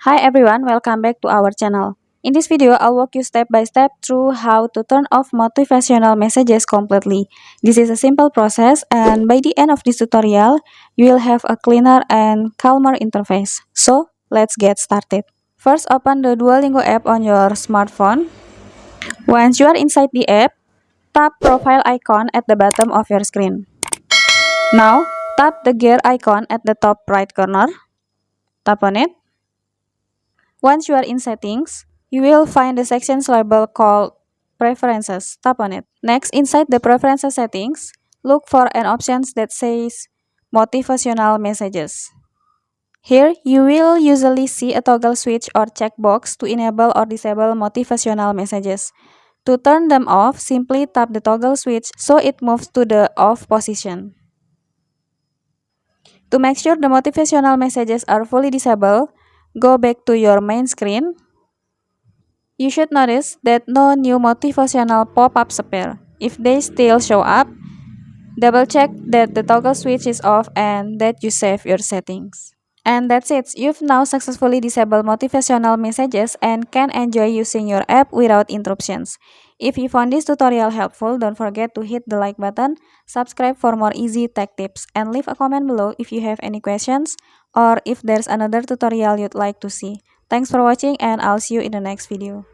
Hi everyone, welcome back to our channel. In this video, I'll walk you step by step through how to turn off motivational messages completely. This is a simple process and by the end of this tutorial, you will have a cleaner and calmer interface. So, let's get started. First, open the Duolingo app on your smartphone. Once you are inside the app, tap profile icon at the bottom of your screen. Now, tap the gear icon at the top right corner. Tap on it. Once you are in settings, you will find the sections label called preferences. Tap on it. Next, inside the preferences settings, look for an option that says motivational messages. Here, you will usually see a toggle switch or checkbox to enable or disable motivational messages. To turn them off, simply tap the toggle switch so it moves to the off position. To make sure the motivational messages are fully disabled, go back to your main screen. You should notice that no new motivational pop-ups appear. If they still show up, double check that the toggle switch is off and that you save your settings. And that's it. You've now successfully disabled motivational messages and can enjoy using your app without interruptions. If you found this tutorial helpful, don't forget to hit the like button, subscribe for more easy tech tips, and leave a comment below if you have any questions or if there's another tutorial you'd like to see. Thanks for watching and I'll see you in the next video.